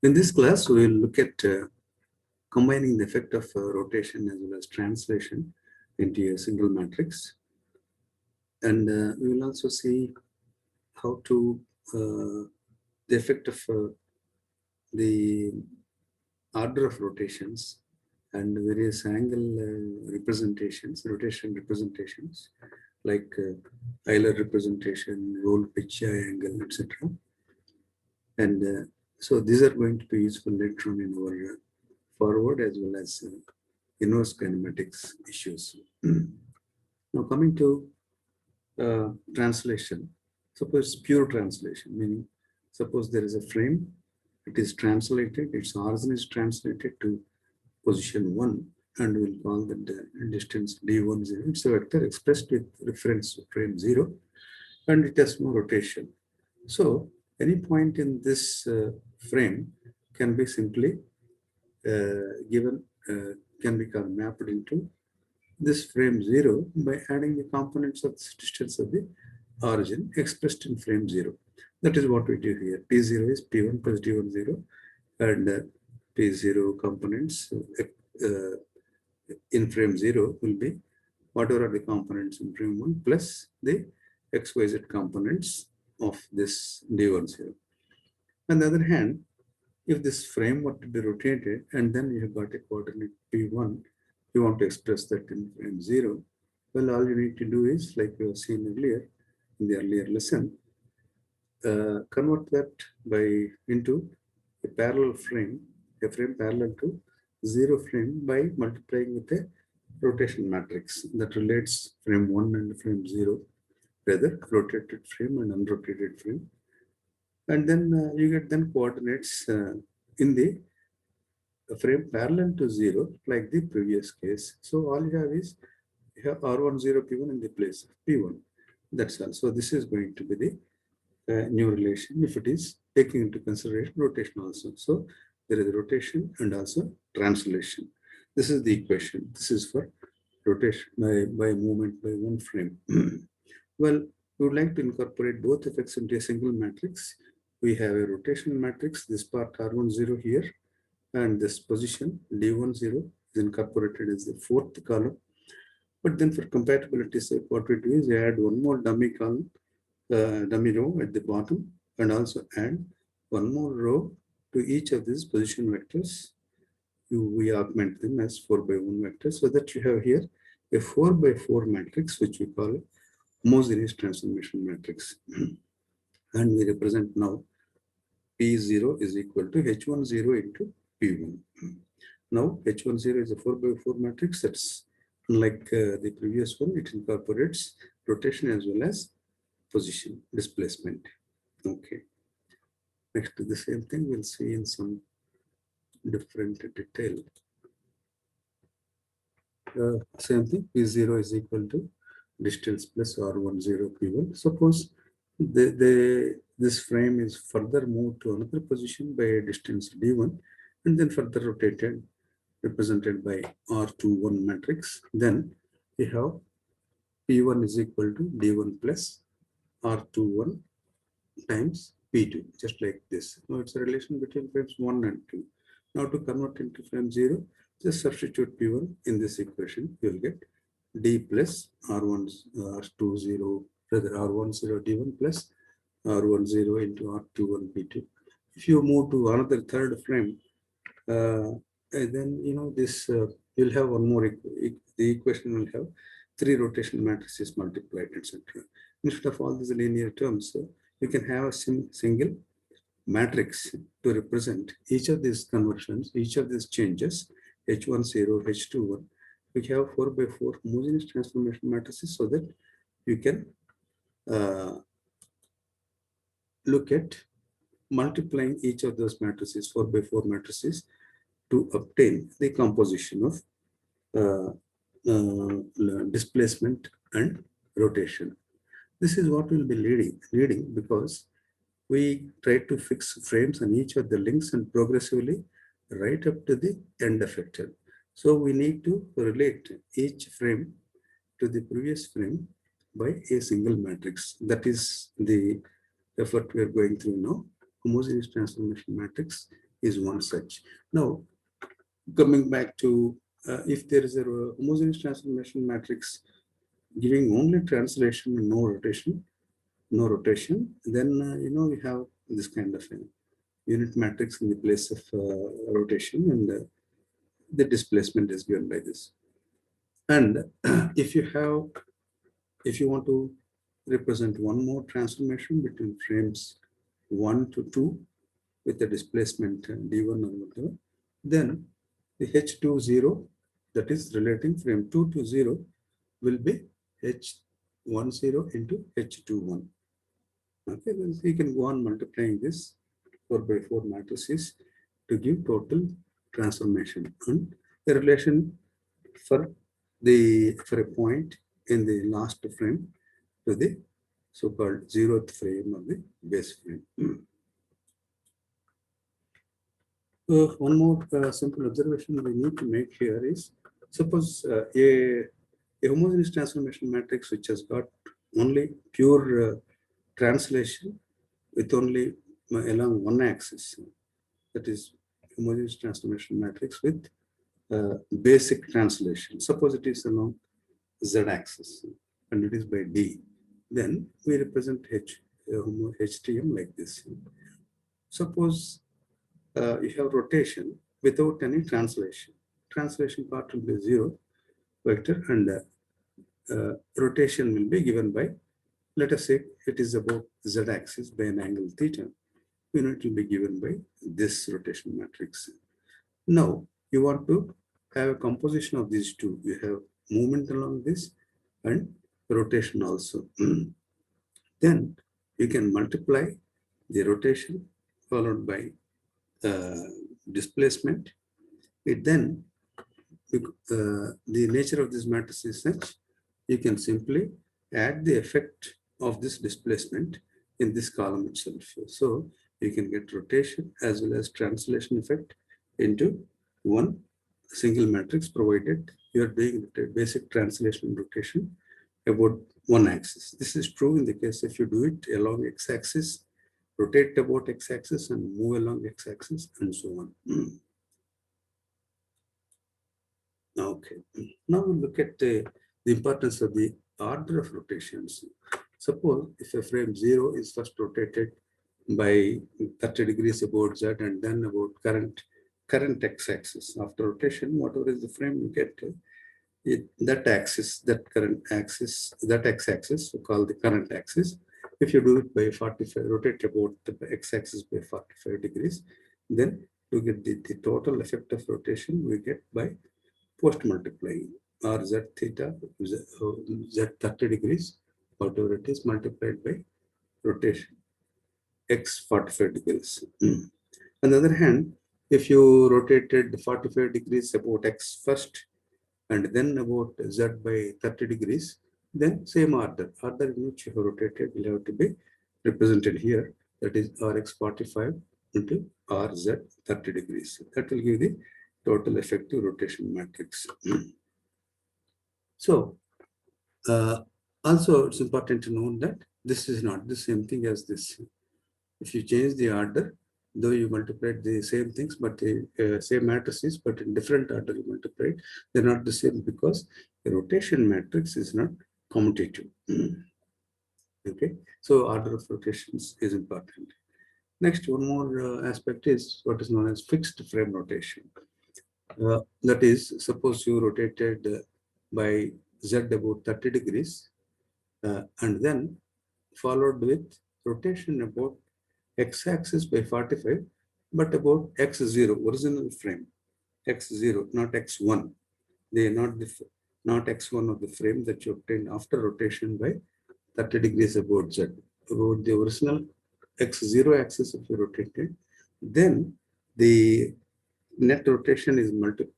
In this class, we will look at combining the effect of rotation as well as translation into a single matrix. And we will also see how to the effect of the order of rotations and various angle representations, rotation representations, like Euler representation, roll pitch angle, etc. And so these are going to be useful later on in our forward as well as inverse kinematics issues. Now coming to translation, suppose pure translation, meaning suppose there is a frame, it is translated, its origin is translated to position 1, and we'll call that the distance d1, 0. It's a vector expressed with reference to frame 0, and it has no rotation. So any point in this frame can be simply given, can be mapped into this frame 0 by adding the components of the distance of the origin expressed in frame 0. That is what we do here. P0 is P1 plus D1 0, and P0 components in frame 0 will be whatever are the components in frame 1 plus the XYZ components of this D1 0. On the other hand, if this frame were to be rotated and then you have got a coordinate P1, you want to express that in frame 0, well, all you need to do is, like we have seen earlier in the earlier lesson, convert that into a parallel frame, a frame parallel to 0 frame by multiplying with a rotation matrix that relates frame 1 and frame 0, rather rotated frame and unrotated frame. And then you get then coordinates in the frame parallel to 0, like the previous case. So all you have is you have R10 P1 in the place of P1. That's all. So this is going to be the new relation if it is taking into consideration rotation also. So there is rotation and also translation. This is the equation. This is for rotation by movement by one frame. Well, we would like to incorporate both effects into a single matrix. We have a rotational matrix, this part R10 here, and this position D10 is incorporated as the fourth column. But then for compatibility sake, what we do is add one more dummy column, dummy row at the bottom, and also add one more row to each of these position vectors. We augment them as 4 by 1 vector, so that you have here a 4 by 4 matrix, which we call homogeneous transformation matrix. And we represent now P0 is equal to H10 into P1. Now H10 is a 4 by 4 matrix. That's unlike the previous one. It incorporates rotation as well as position displacement. Okay. Next to the same thing, we'll see in some different detail. Same thing, P0 is equal to distance plus R10 P1. Suppose this frame is further moved to another position by a distance D1 and then further rotated, represented by R21 matrix. Then we have P1 is equal to D1 plus R21 times P2, just like this. Now it's a relation between frames 1 and 2. Now to convert into frame 0, just substitute P1 in this equation. You will get D plus R10, rather R10 D1 plus R10 into R21 P2. If you move to another third frame, then you know this you'll have one more. The equation will have 3 rotation matrices multiplied, etc. Instead of all these linear terms, you can have a single matrix to represent each of these conversions, each of these changes, H10, H21. We have 4 by 4 homogeneous transformation matrices, so that you can look at multiplying each of those matrices, 4 by 4 matrices, to obtain the composition of displacement and rotation. This is what we'll be leading because we try to fix frames on each of the links and progressively right up to the end effector. So we need to relate each frame to the previous frame by a single matrix. That is the effort we are going through now. Homogeneous transformation matrix is one such. Now, coming back to if there is a homogeneous transformation matrix giving only translation and no rotation, then we have this kind of unit matrix in the place of rotation, and the displacement is given by this. And if you want to represent one more transformation between frames 1 to 2 with the displacement d1 or whatever, then the h20 that is relating frame 2 to 0 will be h10 into h21. Okay, then you can go on multiplying this 4 by 4 matrices to give total transformation, and the relation for a point in the last frame to the so-called 0th frame of the base frame. One more simple observation we need to make here is, suppose a homogeneous transformation matrix which has got only pure translation with only along one axis, that is homogeneous transformation matrix with basic translation. Suppose it is along z-axis and it is by d, then we represent HTM like this. Suppose you have rotation without any translation. Translation part will be 0 vector, and rotation will be given by, let us say it is about z-axis by an angle theta. It will be given by this rotation matrix. Now you want to have a composition of these two. You have movement along this and rotation also. Then you can multiply the rotation followed by displacement. The nature of this matrix is such, you can simply add the effect of this displacement in this column itself. So you can get rotation as well as translation effect into one single matrix, provided you are doing basic translation and rotation about one axis. This is true in the case if you do it along x-axis, rotate about x-axis and move along x-axis and so on. Okay, now we look at the importance of the order of rotations. Suppose if a frame 0 is first rotated by 30 degrees about z and then about current x-axis. After rotation, whatever is the frame you get, that axis, that current axis, that x-axis, we call the current axis. If you do it by 45, rotate about the x-axis by 45 degrees, then to get the total effect of rotation, we get by post multiplying or z theta, z 30 degrees, whatever it is, multiplied by rotation x 45 degrees. On the other hand, if you rotated 45 degrees about x first and then about z by 30 degrees, then same order in which you have rotated will have to be represented here. That is Rx 45 into Rz 30 degrees. That will give the total effective rotation matrix. So also it's important to note that this is not the same thing as this. If you change the order, though you multiplied the same things, but same matrices, but in different order you multiplied, they're not the same because the rotation matrix is not commutative. Okay, so order of rotations is important. Next, one more aspect is what is known as fixed frame rotation. That is, suppose you rotated by z about 30 degrees and then followed with rotation about x-axis by 45, but about x0, original frame, x0, not x1. They are not x1 of the frame that you obtained after rotation by 30 degrees about z. About the original x0 axis if you rotated, then the net rotation is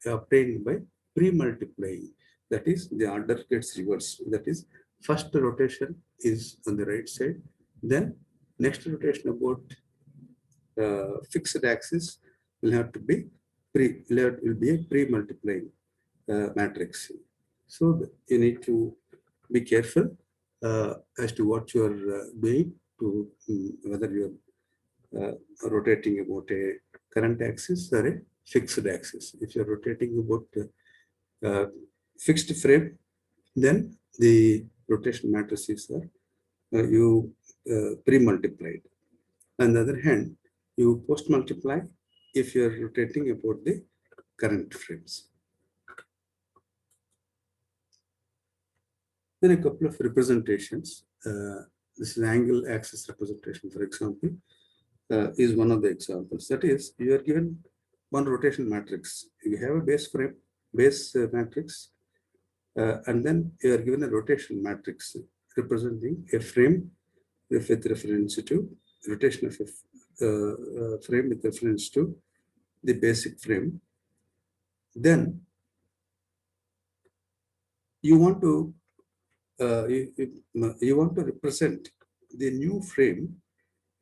obtained by pre-multiplying. That is, the order gets reversed. That is, first rotation is on the right side, then next rotation about fixed axis will have to be a pre-multiplying matrix. So you need to be careful as to what you are doing, to whether you are rotating about a current axis or a fixed axis. If you're rotating about fixed frame, then the rotation matrices are you pre-multiplied. On the other hand, you post-multiply if you're rotating about the current frames. Then a couple of representations. This is angle axis representation, for example, is one of the examples. That is, you are given one rotation matrix. You have a base frame, base matrix, and then you are given a rotation matrix representing a frame with reference to rotation of a frame with reference to the basic frame. Then you want to you want to represent the new frame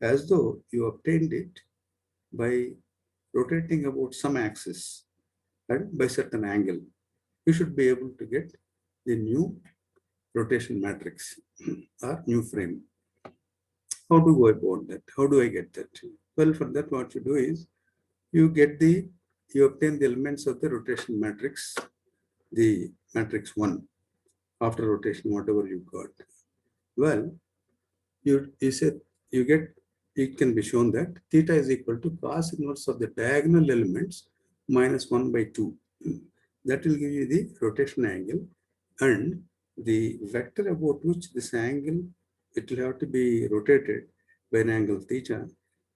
as though you obtained it by rotating about some axis and by certain angle. You should be able to get the new rotation matrix or new frame. How to go about that? How do I get that? Well, for that, what you do is you obtain the elements of the rotation matrix, the matrix 1, after rotation, whatever you got. Well, you said it can be shown that theta is equal to cos inverse of the diagonal elements minus 1 by 2. That will give you the rotation angle, and the vector about which this angle, it will have to be rotated by an angle theta,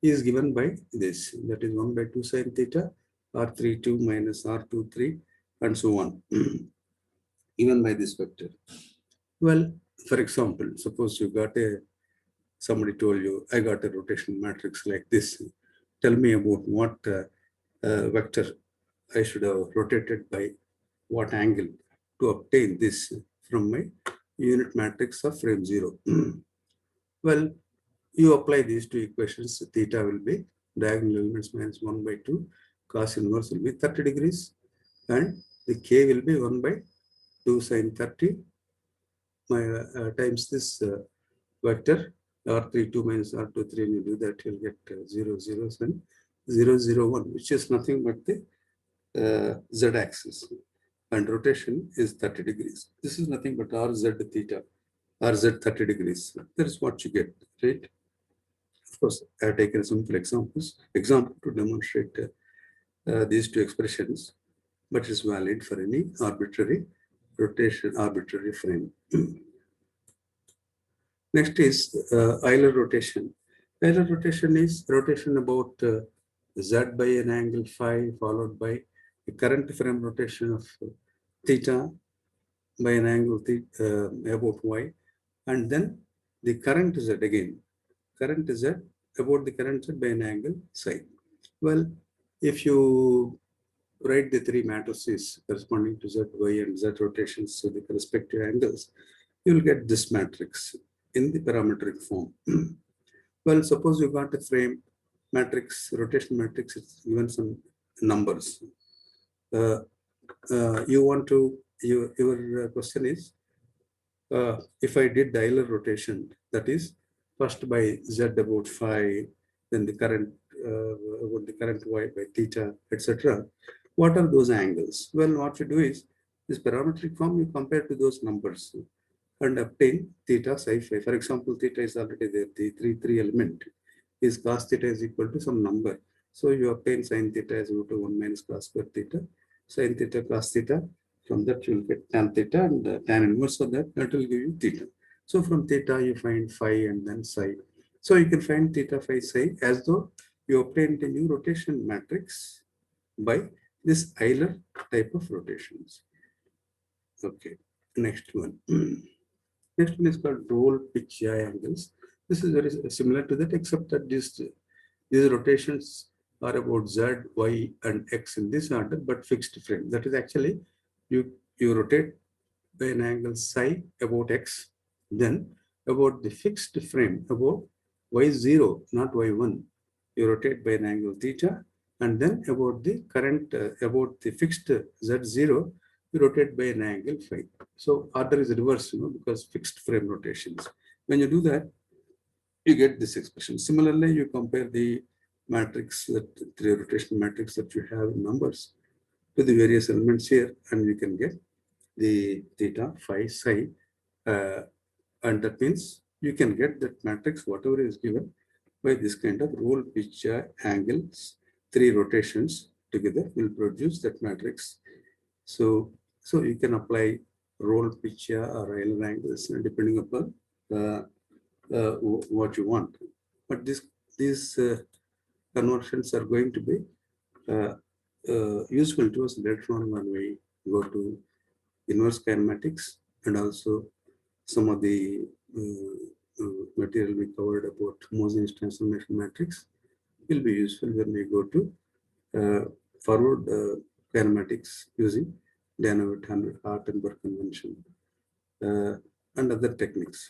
is given by this. That is 1 by 2 sine theta, r32 minus r23, and so on, even by this vector. Well, for example, suppose somebody told you, I got a rotation matrix like this. Tell me about what vector I should have rotated by what angle to obtain this from my unit matrix of frame 0. Well, you apply these two equations. Theta will be diagonal elements minus 1 by 2. Cos inverse will be 30 degrees. And the K will be 1 by 2 sine 30 times this vector r32 minus r23, and you do that, you'll get 0, 0, and 0, 0, 1, which is nothing but the z-axis. And rotation is 30 degrees. This is nothing but rz theta, rz 30 degrees. That is what you get, right? Of course, I have taken simple example to demonstrate these two expressions, but it's valid for any arbitrary rotation, arbitrary frame. Next is Euler rotation. Euler rotation is rotation about z by an angle phi, followed by the current frame rotation of theta by an angle theta, about y, and then the current z again. Current z about the current z by an angle psi. Well, if you write the three matrices corresponding to z, y, and z rotations to the respective angles, you will get this matrix in the parametric form. Well, suppose you got a frame matrix, rotation matrix, it's given some numbers. Your question is, if I did the Euler rotation, that is first by z about phi, then the current y by theta, etc. What are those angles? Well, what you do is this parametric form, you compare to those numbers and obtain theta psi phi. For example, theta is already there. The 3 element is cos theta is equal to some number. So you obtain sin theta as root of 1 minus cos square theta, sin theta cos theta. From that you will get tan theta, and tan inverse of that will give you theta. So from theta you find phi and then psi. So you can find theta phi psi as though you obtained a new rotation matrix by this Euler type of rotations. Okay, next one. Next one is called roll pitch yaw angles. This is very similar to that, except that these rotations are about z, y, and x in this order, but fixed frame. That is actually you rotate by an angle psi about x, then about the fixed frame about y0, not y1, you rotate by an angle theta, and then about the current about the fixed z0, you rotate by an angle phi. So order is reversed, because fixed frame rotations. When you do that, you get this expression. Similarly, you compare the matrix, that three rotation matrix that you have in numbers to the various elements here, and you can get the theta, phi, psi, and that means you can get that matrix, whatever is given by this kind of roll, pitch, angles, three rotations together will produce that matrix. So you can apply roll, pitch, or Euler angles depending upon what you want. But these conversions are going to be useful to us later on when we go to inverse kinematics, and also some of the material we covered about homogeneous transformation matrix will be useful when we go to forward kinematics using Danault, Hartenberg convention and other techniques.